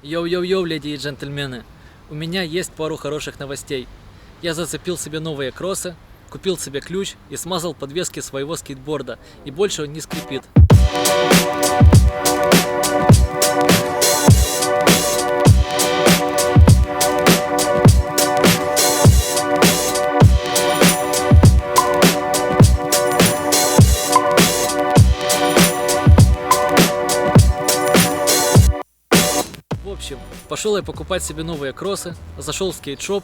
Йоу-йоу-йоу, леди и джентльмены, у меня есть пару хороших новостей. Я зацепил себе новые кроссы, купил себе ключ и смазал подвески своего скейтборда, и больше он не скрипит. В общем, пошел я покупать себе новые кроссы, зашел в скейт-шоп,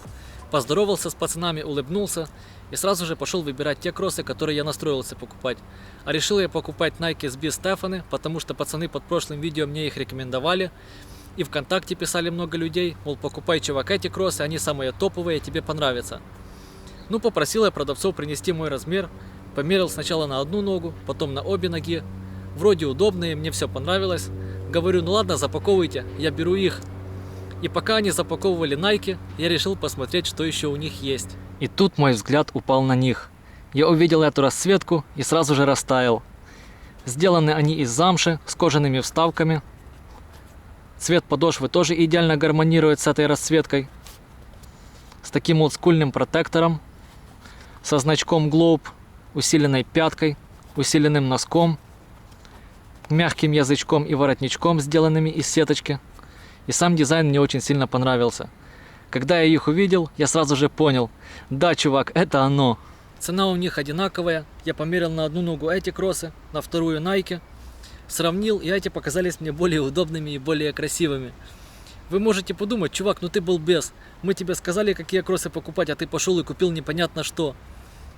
поздоровался с пацанами, улыбнулся и сразу же пошел выбирать те кроссы, которые я настроился покупать. А решил я покупать Nike SB Stephanie, потому что пацаны под прошлым видео мне их рекомендовали. И ВКонтакте писали много людей, мол, покупай, чувак, эти кроссы, они самые топовые, тебе понравятся. Ну, попросил я продавцов принести мой размер, померил сначала на одну ногу, потом на обе ноги. Вроде удобные, мне все понравилось. Говорю, ну ладно, запаковывайте, я беру их. И пока они запаковывали Nike, я решил посмотреть, что еще у них есть. И тут мой взгляд упал на них. Я увидел эту расцветку и сразу же растаял. Сделаны они из замши с кожаными вставками. Цвет подошвы тоже идеально гармонирует с этой расцветкой. С таким олдскульным протектором, со значком Globe, усиленной пяткой, усиленным носком, мягким язычком и воротничком, сделанными из сеточки. И сам дизайн мне очень сильно понравился. Когда я их увидел, я сразу же понял, да, чувак, это оно. Цена у них одинаковая. Я померил на одну ногу эти кроссы, на вторую Nike. Сравнил, и эти показались мне более удобными и более красивыми. Вы можете подумать, чувак, ну ты балбес. Мы тебе сказали, какие кроссы покупать, а ты пошел и купил непонятно что.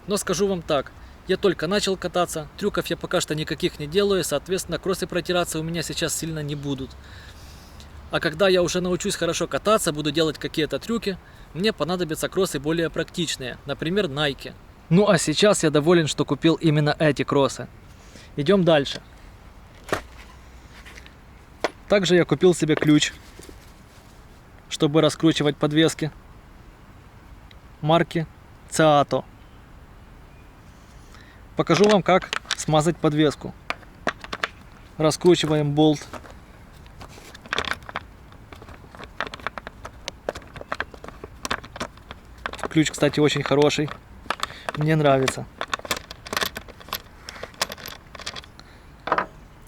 Но скажу вам так. Я только начал кататься, трюков я пока что никаких не делаю, соответственно, кроссы протираться у меня сейчас сильно не будут. А когда я уже научусь хорошо кататься, буду делать какие-то трюки, мне понадобятся кроссы более практичные, например, Nike. Ну а сейчас я доволен, что купил именно эти кроссы. Идем дальше. Также я купил себе ключ, чтобы раскручивать подвески марки Ceato. Покажу вам, как смазать подвеску. Раскручиваем болт. Ключ, кстати, очень хороший. Мне нравится.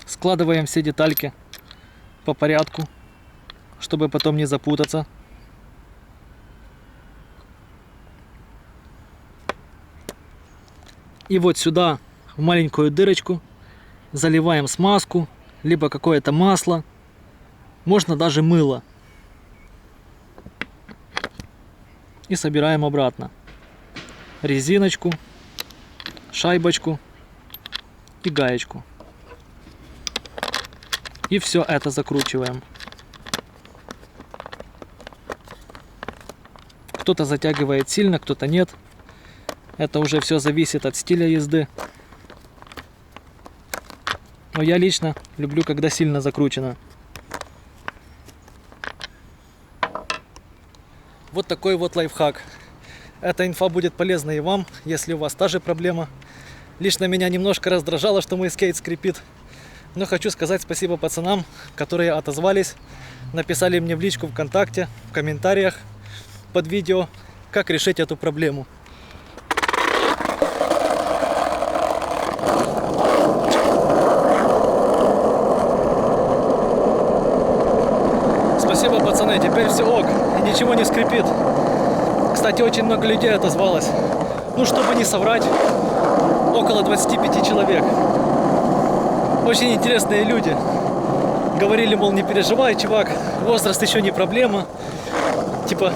Складываем все детальки по порядку, чтобы потом не запутаться. И вот сюда, в маленькую дырочку, заливаем смазку, либо какое-то масло, можно даже мыло. И собираем обратно резиночку, шайбочку и гаечку. И все это закручиваем. Кто-то затягивает сильно, кто-то нет. Это уже все зависит от стиля езды. Но я лично люблю, когда сильно закручено. Вот такой вот лайфхак. Эта инфа будет полезна и вам, если у вас та же проблема. Лично меня немножко раздражало, что мой скейт скрипит. Но хочу сказать спасибо пацанам, которые отозвались, написали мне в личку ВКонтакте, в комментариях под видео, как решить эту проблему. Спасибо, пацаны, теперь все ок, и ничего не скрипит. Кстати, очень много людей отозвалось. Ну, чтобы не соврать, около 25 человек. Очень интересные люди. Говорили, мол, не переживай, чувак, возраст еще не проблема. Типа,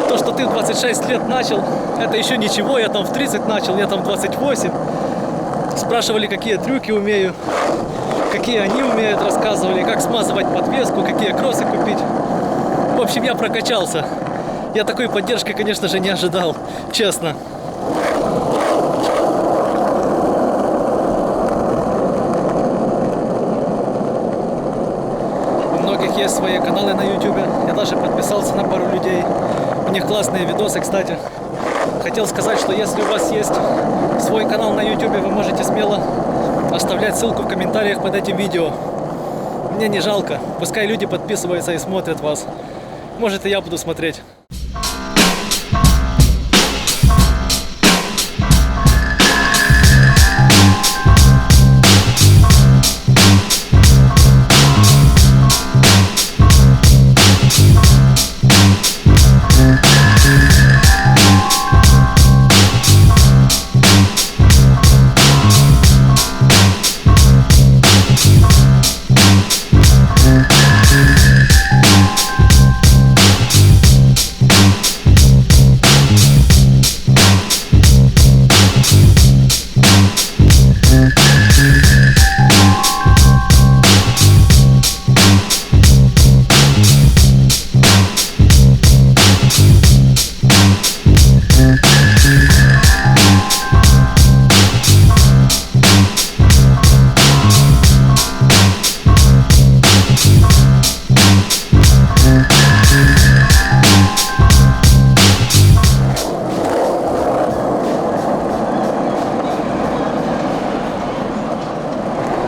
то, что ты в 26 лет начал, это еще ничего, я там в 30 начал, я там в 28. Спрашивали, какие трюки умею, какие они умеют, рассказывали, как смазывать подвеску, какие кроссы купить. В общем, я прокачался. Я такой поддержки, конечно же, не ожидал, честно. У многих есть свои каналы на YouTube. Я даже подписался на пару людей. У них классные видосы, кстати. Хотел сказать, что если у вас есть свой канал на YouTube, вы можете смело оставлять ссылку в комментариях под этим видео. Мне не жалко. Пускай люди подписываются и смотрят вас. Может, и я буду смотреть.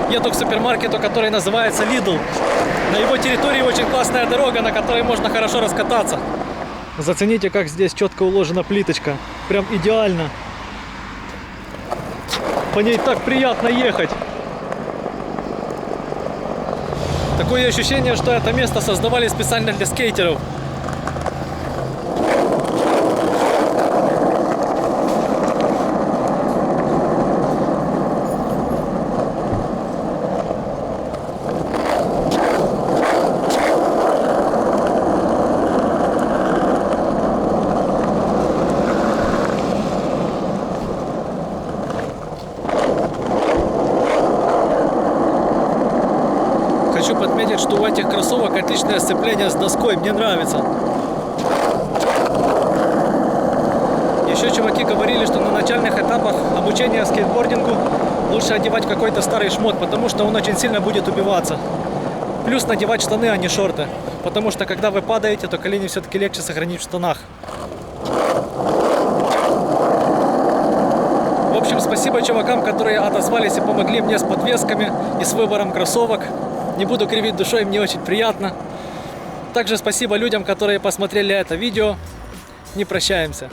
Еду к супермаркету, который называется Lidl. На его территории очень классная дорога, на которой можно хорошо раскататься. Зацените, как здесь четко уложена плиточка. Прям идеально. По ней так приятно ехать. Такое ощущение, что это место создавали специально для скейтеров. Хочу подметить, что у этих кроссовок отличное сцепление с доской, мне нравится. Еще чуваки говорили, что на начальных этапах обучения скейтбордингу лучше одевать какой-то старый шмот, потому что он очень сильно будет убиваться. Плюс надевать штаны, а не шорты, потому что когда вы падаете, то колени все-таки легче сохранить в штанах. В общем, спасибо чувакам, которые отозвались и помогли мне с подвесками и с выбором кроссовок. Не буду кривить душой, мне очень приятно. Также спасибо людям, которые посмотрели это видео. Не прощаемся.